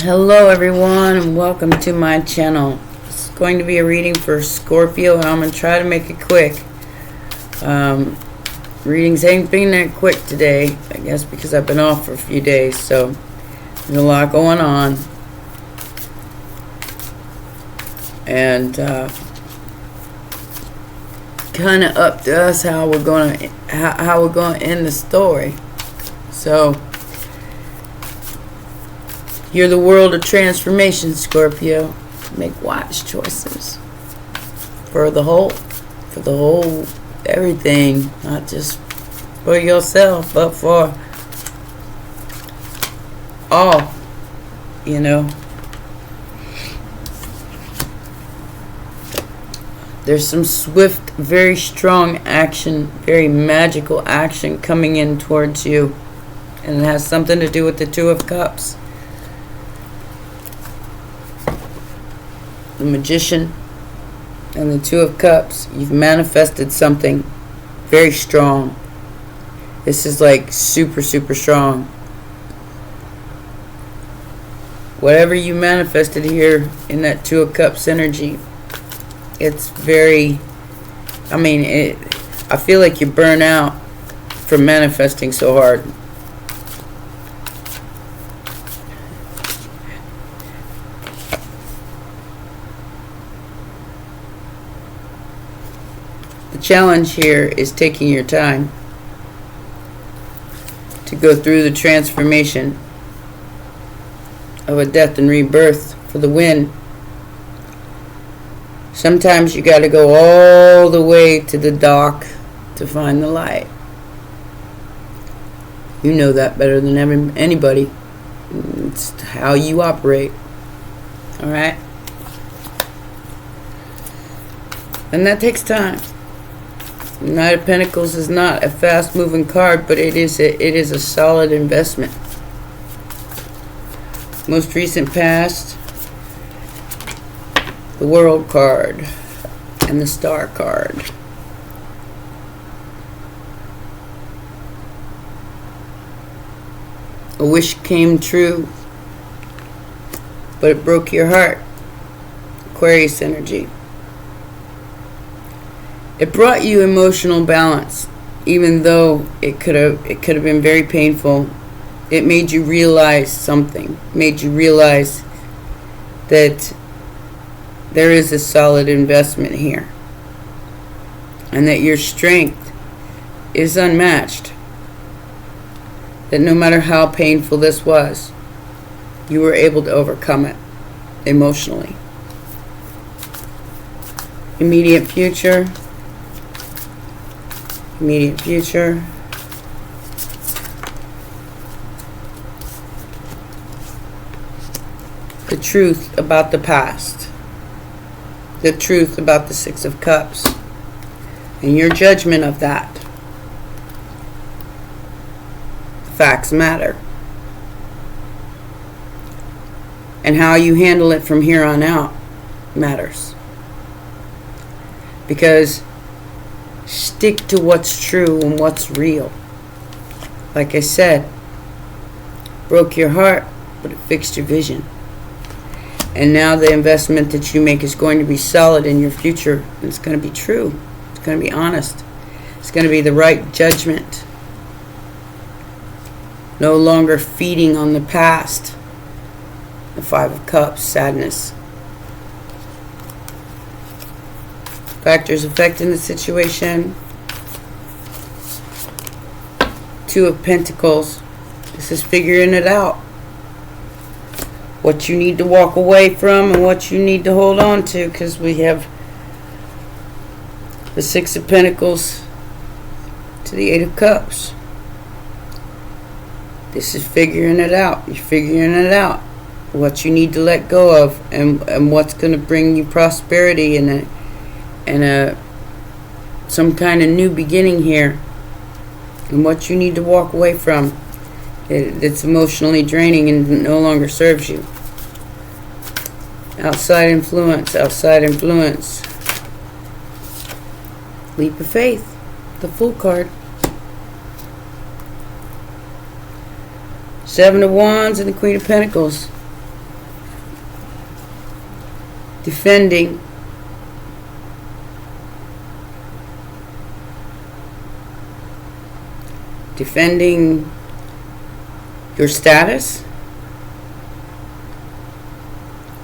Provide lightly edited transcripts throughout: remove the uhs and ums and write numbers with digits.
Hello everyone and welcome to my channel. It's going to be a reading for Scorpio and I'm going to try to make it quick. Readings ain't been that quick today, I guess because I've been off for a few days, so there's a lot going on. And kind of up to us how we're going to end the story. So you're the world of transformation, Scorpio. Make wise choices for the whole everything, not just for yourself, but for all, you know. There's some swift, very strong action, very magical action coming in towards you, and it has something to do with the Two of Cups. The Magician and the Two of Cups. You've manifested something very strong. This is like super strong. Whatever you manifested here in that Two of Cups energy, it's very, I feel like you burn out from manifesting so hard. The challenge here is taking your time to go through the transformation of a death and rebirth for the win. Sometimes you got to go all the way to the dock to find the light. You know that better than anybody. It's how you operate. Alright? And that takes time. Knight of Pentacles is not a fast-moving card, but it is a solid investment. Most recent past, the World card and the Star card. A wish came true, but it broke your heart. Aquarius energy. It brought you emotional balance, even though it could have been very painful. It made you realize something. Made you realize that there is a solid investment here, and that your strength is unmatched. That no matter how painful this was, you were able to overcome it emotionally. Immediate future. Immediate future. The truth about the past. The truth about the Six of Cups. And your judgment of that. Facts matter. And how you handle it from here on out matters. Because stick to what's true and what's real. Like I said, broke your heart, but it fixed your vision. And now the investment that you make is going to be solid in your future. And it's going to be true. It's going to be honest. It's going to be the right judgment. No longer feeding on the past. The Five of Cups, sadness. Factors affecting the situation. Two of Pentacles. This is figuring it out. What you need to walk away from and what you need to hold on to, because we have the Six of Pentacles to the Eight of Cups. This is figuring it out. You're figuring it out. What you need to let go of, and what's going to bring you prosperity and some kind of new beginning here, and what you need to walk away from. It's emotionally draining and no longer serves you. Outside influence, outside influence. Leap of faith, the Fool card. Seven of Wands and the Queen of Pentacles. defending your status,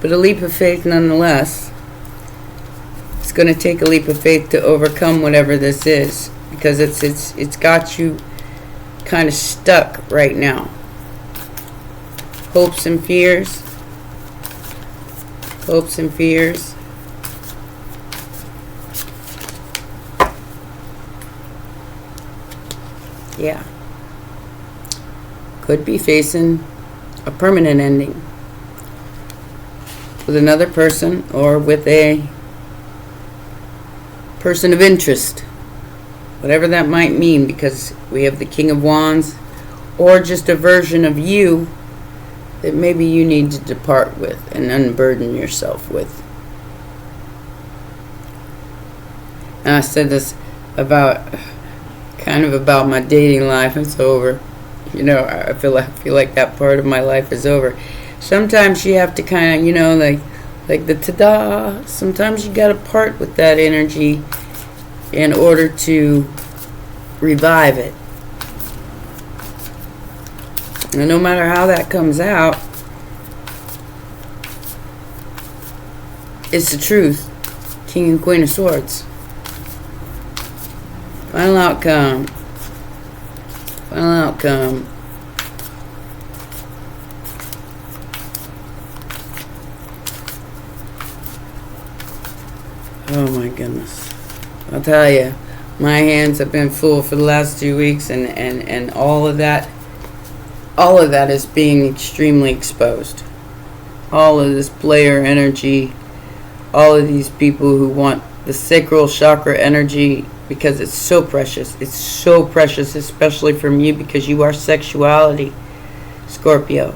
but a leap of faith nonetheless. It's going to take a leap of faith to overcome whatever this is, because it's got you kind of stuck right now. Hopes and fears. Hopes and fears. Yeah. Could be facing a permanent ending with another person, or with a person of interest. Whatever that might mean, because we have the King of Wands, or just a version of you that maybe you need to depart with and unburden yourself with. And I said this about my dating life. It's over. You know, I feel like that part of my life is over. Sometimes you have to kind of, you know, like the ta-da. Sometimes you got to part with that energy in order to revive it. And no matter how that comes out, it's the truth. King and Queen of Swords. Final outcome. Final outcome. Oh my goodness. I'll tell you, my hands have been full for the last 2 weeks, and all of that is being extremely exposed. All of this player energy, all of these people who want the sacral chakra energy, because it's so precious. It's so precious, especially from you, because you are sexuality, Scorpio.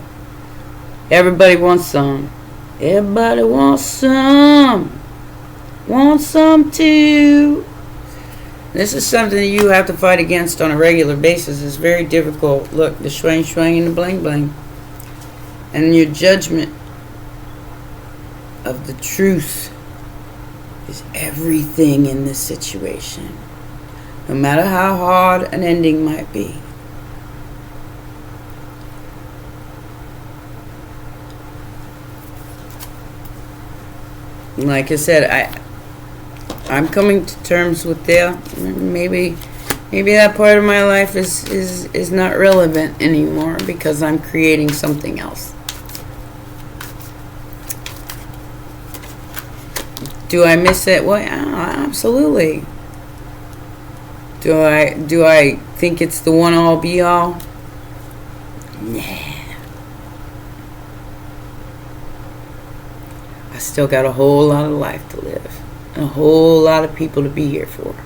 Everybody wants some. Everybody wants some. Want some too. This is something that you have to fight against on a regular basis. It's very difficult. Look, the swing and the bling bling. And your judgment of the truth is everything in this situation. No matter how hard an ending might be. Like I said, I'm coming to terms with maybe that part of my life is not relevant anymore, because I'm creating something else. Do I miss it? Well, absolutely. Do I think it's the one all be all? Nah. I still got a whole lot of life to live. A whole lot of people to be here for.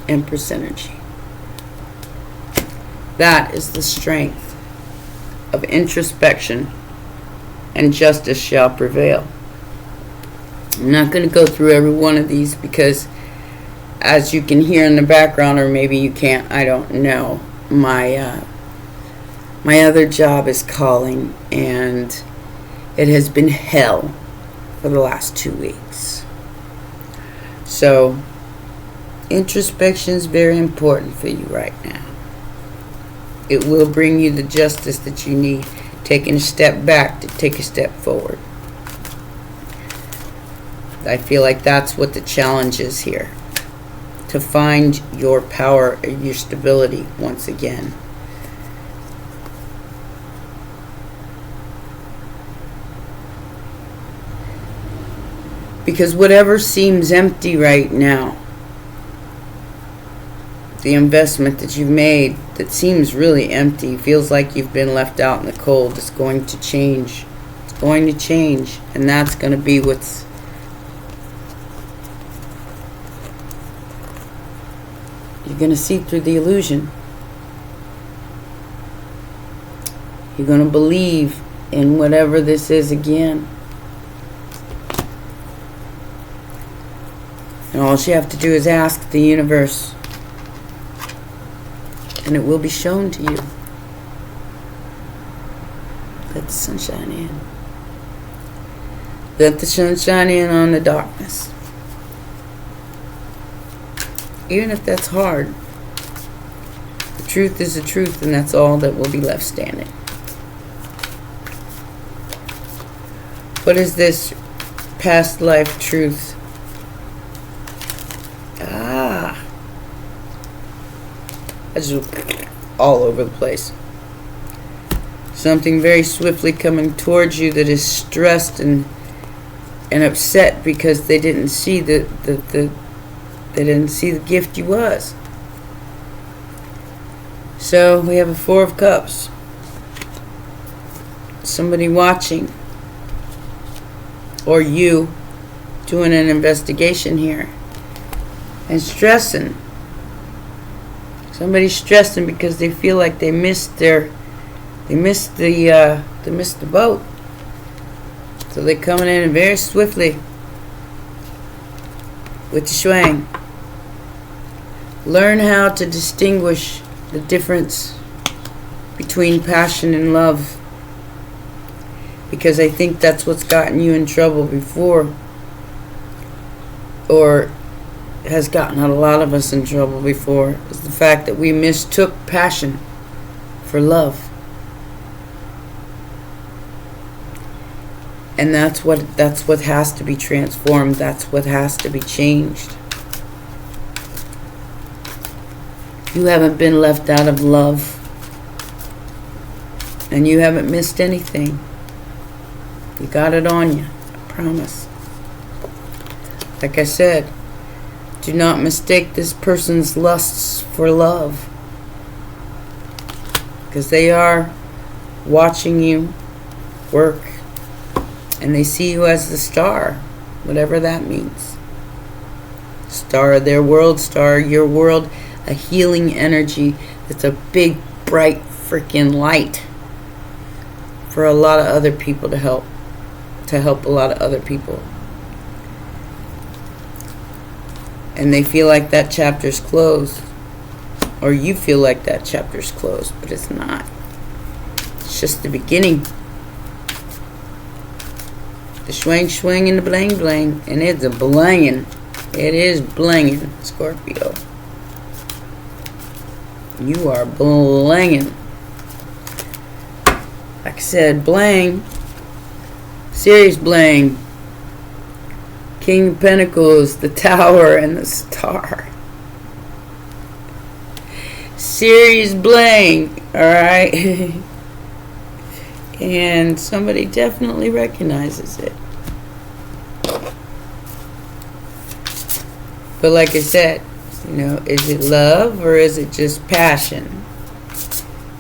Empress energy. That is the strength of introspection, and justice shall prevail. I'm not going to go through every one of these, because as you can hear in the background, or maybe you can't, I don't know, my other job is calling, and it has been hell for the last 2 weeks. So introspection is very important for you right now. It will bring you the justice that you need. Taking a step back to take a step forward. I feel like that's what the challenge is here. To find your power and your stability once again. Because whatever seems empty right now, the investment that you've made that seems really empty, feels like you've been left out in the cold, is going to change. It's going to change. And that's going to be what's... You're going to see through the illusion. You're going to believe in whatever this is again. And all you have to do is ask the universe, and it will be shown to you. Let the sunshine in. Let the sunshine in on the darkness. Even if that's hard, the truth is the truth, and that's all that will be left standing. What is this past life truth? I just all over the place. Something very swiftly coming towards you that is stressed and upset because they didn't see they didn't see the gift you was. So we have a Four of Cups. Somebody watching, or you doing an investigation here and stressing. Somebody's stressing because they feel like they missed the boat. So they're coming in very swiftly with the swing. Learn how to distinguish the difference between passion and love, because I think that's what's gotten you in trouble before, or has gotten a lot of us in trouble before, is the fact that we mistook passion for love. And that's what has to be transformed. That's what has to be changed. You haven't been left out of love, and you haven't missed anything. You got it on you, I promise. Like I said, do not mistake this person's lusts for love, because they are watching you work, and they see you as the star, whatever that means. Star of their world, star of your world, a healing energy that's a big, bright freaking light for a lot of other people to help a lot of other people. And they feel like that chapter's closed, or you feel like that chapter's closed, but it's not. It's just the beginning. The swing and the bling, and it's a blinging. It is blinging, Scorpio. You are blinging. Like I said, bling. Serious bling. King of Pentacles, the Tower, and the Star. Serious bling, alright? And somebody definitely recognizes it. But like I said, is it love or is it just passion?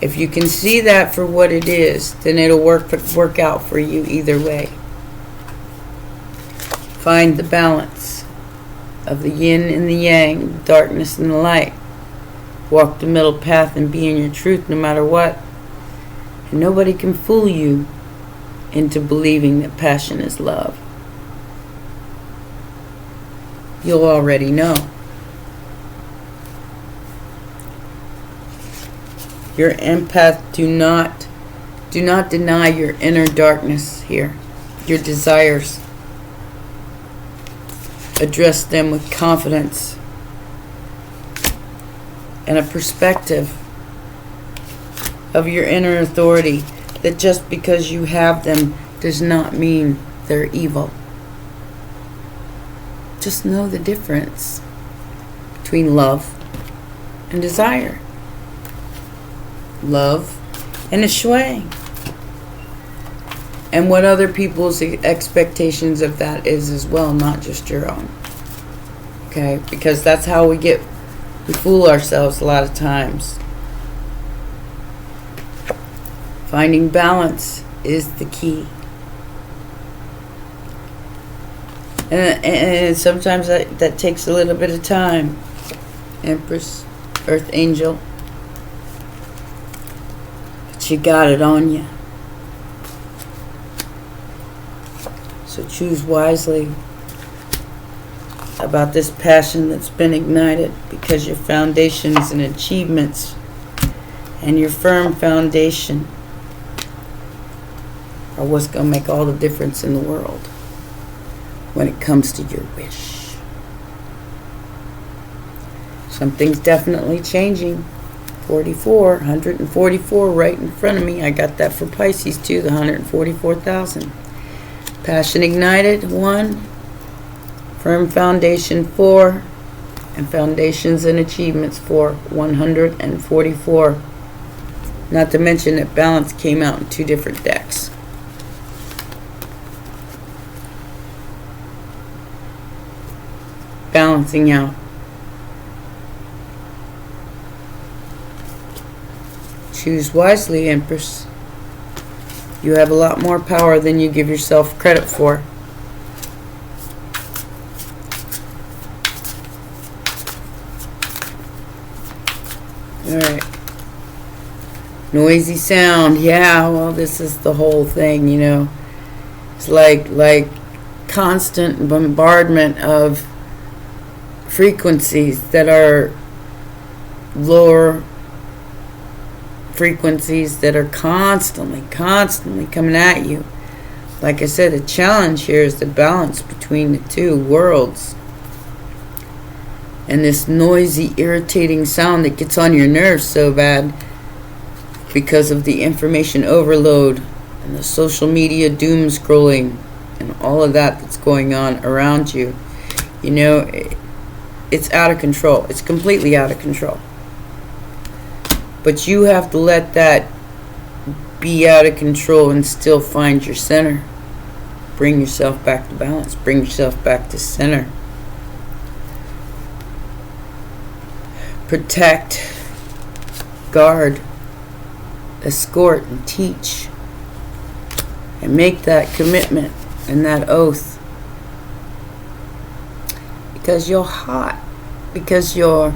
If you can see that for what it is, then it'll work out for you either way. Find the balance of the yin and the yang, the darkness and the light. Walk the middle path and be in your truth no matter what. And nobody can fool you into believing that passion is love. You'll already know. Your empath, do not deny your inner darkness here, your desires. Address them with confidence and a perspective of your inner authority, that just because you have them does not mean they're evil. Just know the difference between love and desire. Love and a swing. And what other people's expectations of that is as well, not just your own. Okay? Because that's how we fool ourselves a lot of times. Finding balance is the key. And sometimes that takes a little bit of time. Empress, Earth Angel. But you got it on you. So choose wisely about this passion that's been ignited, because your foundations and achievements and your firm foundation are what's going to make all the difference in the world when it comes to your wish. Something's definitely changing. 144 right in front of me. I got that for Pisces too, the 144,000. Passion ignited, 1. Firm foundation, 4. And foundations and achievements, 4. 144. Not to mention that balance came out in 2 different decks. Balancing out. Choose wisely, Empress. You have a lot more power than you give yourself credit for. Alright. Noisy sound. Yeah, well, this is the whole thing, you know. It's like constant bombardment of frequencies that are lower frequencies that are constantly coming at you. Like I said, the challenge here is the balance between the 2 worlds. And this noisy, irritating sound that gets on your nerves so bad because of the information overload and the social media doom scrolling and all of that that's going on around you. You know, it's out of control. It's completely out of control. But you have to let that be out of control and still find your center. Bring yourself back to balance. Bring yourself back to center. Protect, guard, escort, and teach. And make that commitment and that oath. Because you're hot. Because you're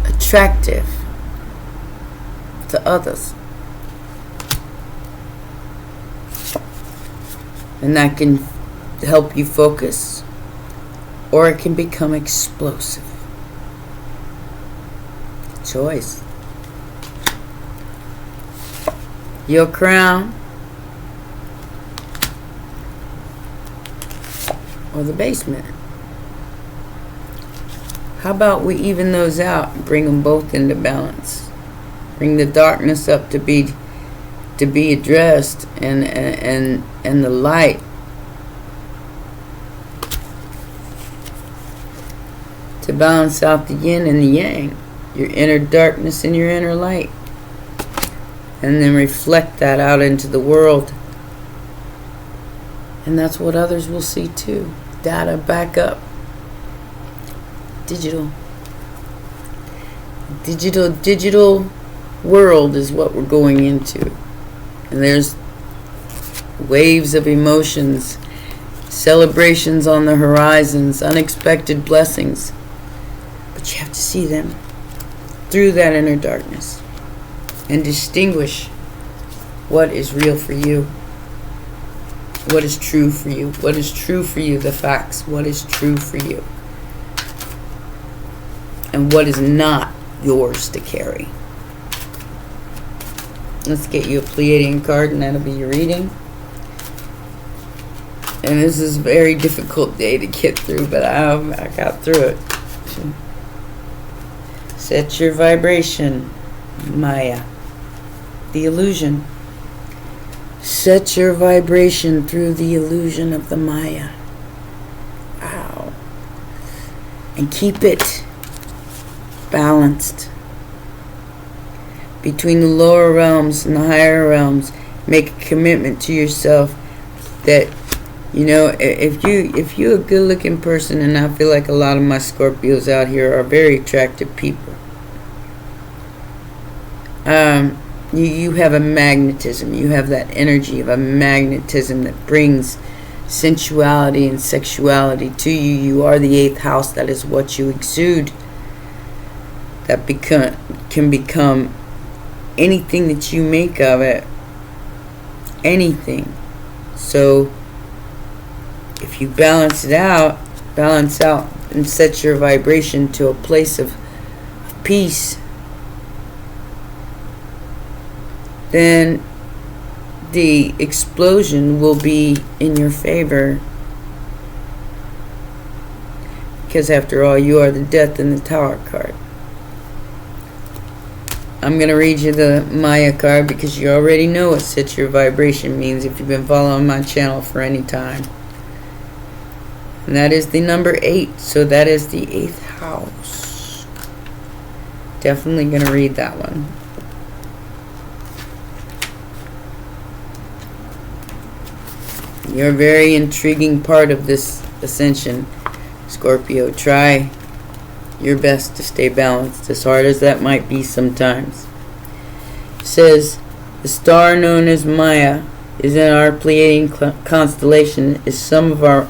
attractive to others. And that can help you focus, or it can become explosive. Choice. Your crown or the basement. How about we even those out and bring them both into balance? Bring the darkness up to be addressed, and the light to balance out the yin and the yang, your inner darkness and your inner light, and then reflect that out into the world. And that's what others will see too. Data back up. Digital world is what we're going into. And there's waves of emotions, celebrations on the horizons, unexpected blessings. But you have to see them through that inner darkness and distinguish what is real for you, what is true for you, what is true for you, the facts, what is true for you, and what is not yours to carry. Let's get you a Pleiadian card, and that'll be your reading. And this is a very difficult day to get through, but I got through it. Set your vibration, Maya. The illusion. Set your vibration through the illusion of the Maya. Wow. And keep it balanced between the lower realms and the higher realms. Make a commitment to yourself that, you know, if you're a good looking person, and I feel like a lot of my Scorpios out here are very attractive people, you have a magnetism. You have that energy of a magnetism that brings sensuality and sexuality to you. You are the 8th house. That is what you exude. That can become anything that you make of it. Anything. So if you balance out and set your vibration to a place of peace, then the explosion will be in your favor. Because after all, you are the death in the Tower card. I'm going to read you the Maya card because you already know what set your vibration means if you've been following my channel for any time. And that is the number 8. So that is the 8th house. Definitely going to read that one. You're a very intriguing part of this ascension, Scorpio. Try your best to stay balanced, as hard as that might be sometimes. It says, the star known as Maya is in our Pleiadian constellation, is some of our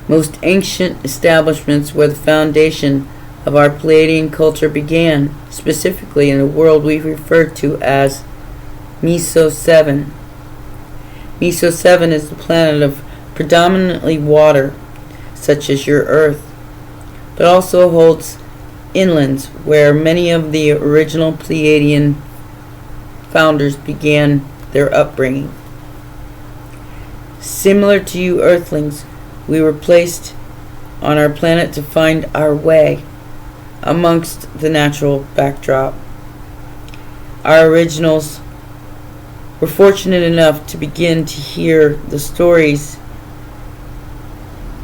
most ancient establishments where the foundation of our Pleiadian culture began, specifically in the world we refer to as Meso 7. Meso 7 is the planet of predominantly water, such as your Earth, but also holds inlands where many of the original Pleiadian founders began their upbringing. Similar to you Earthlings, we were placed on our planet to find our way amongst the natural backdrop. Our originals were fortunate enough to begin to hear the stories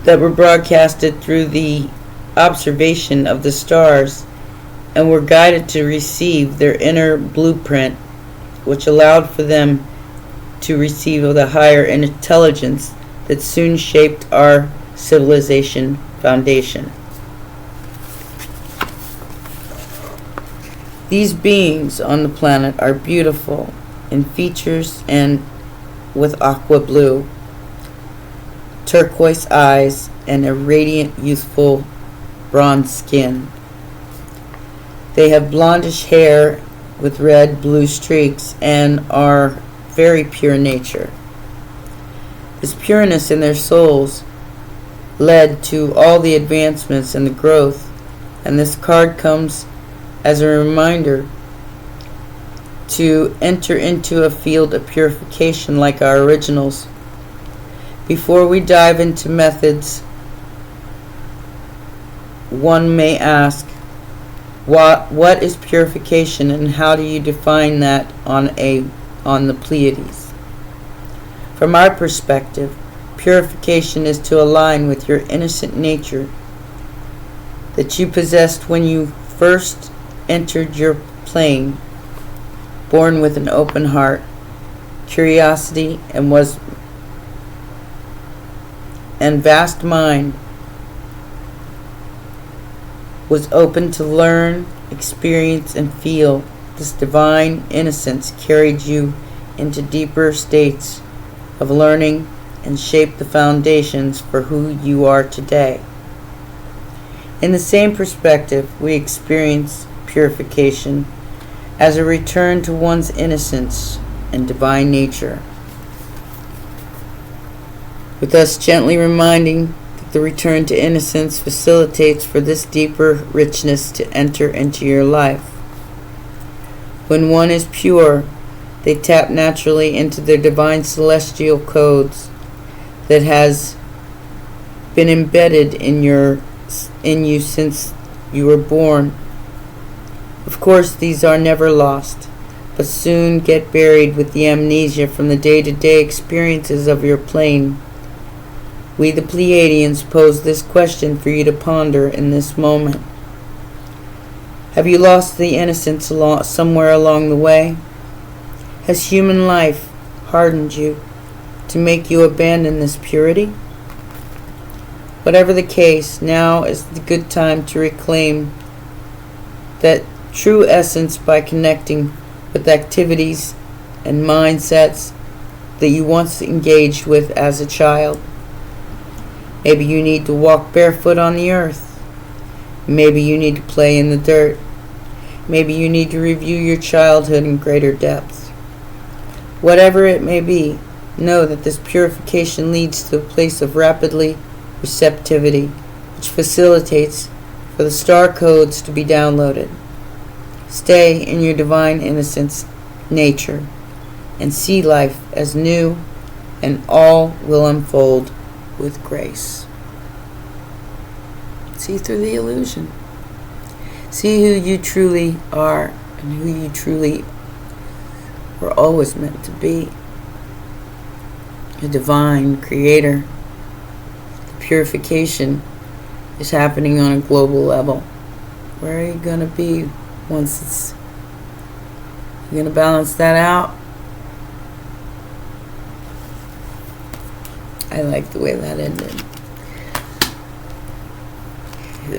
that were broadcasted through the observation of the stars, and were guided to receive their inner blueprint, which allowed for them to receive the higher intelligence that soon shaped our civilization foundation. These beings on the planet are beautiful in features and with aqua blue, turquoise eyes, and a radiant, youthful bronze skin. They have blondish hair with red-blue streaks and are very pure nature. This pureness in their souls led to all the advancements and the growth, and this card comes as a reminder to enter into a field of purification like our originals. Before we dive into methods, one may ask, what is purification, and how do you define that on the Pleiades? From our perspective, purification is to align with your innocent nature that you possessed when you first entered your plane, born with an open heart, curiosity, and vast mind, was open to learn, experience, and feel. This divine innocence carried you into deeper states of learning and shaped the foundations for who you are today. In the same perspective, we experience purification as a return to one's innocence and divine nature, with us gently reminding that the return to innocence facilitates for this deeper richness to enter into your life. When one is pure, they tap naturally into their divine celestial codes that has been embedded in you since you were born. Of course, these are never lost, but soon get buried with the amnesia from the day-to-day experiences of your plane. We, the Pleiadians, pose this question for you to ponder in this moment. Have you lost the innocence somewhere along the way? Has human life hardened you to make you abandon this purity? Whatever the case, now is the good time to reclaim that true essence by connecting with activities and mindsets that you once engaged with as a child. Maybe you need to walk barefoot on the earth. Maybe you need to play in the dirt. Maybe you need to review your childhood in greater depth. Whatever it may be, know that this purification leads to a place of rapidly receptivity, which facilitates for the star codes to be downloaded. Stay in your divine innocence nature. and see life as new, and all will unfold with grace. See through the illusion. See who you truly are and who you truly were always meant to be. A divine creator. Purification is happening on a global level. Where are you going to be once it's... You're going to balance that out? I like the way that ended.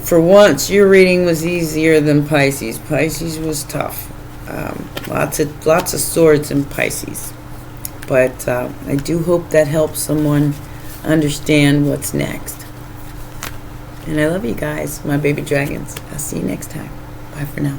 For once, your reading was easier than Pisces. Pisces was tough. Lots of swords in Pisces. But I do hope that helps someone understand what's next. And I love you guys, my baby dragons. I'll see you next time. Bye for now.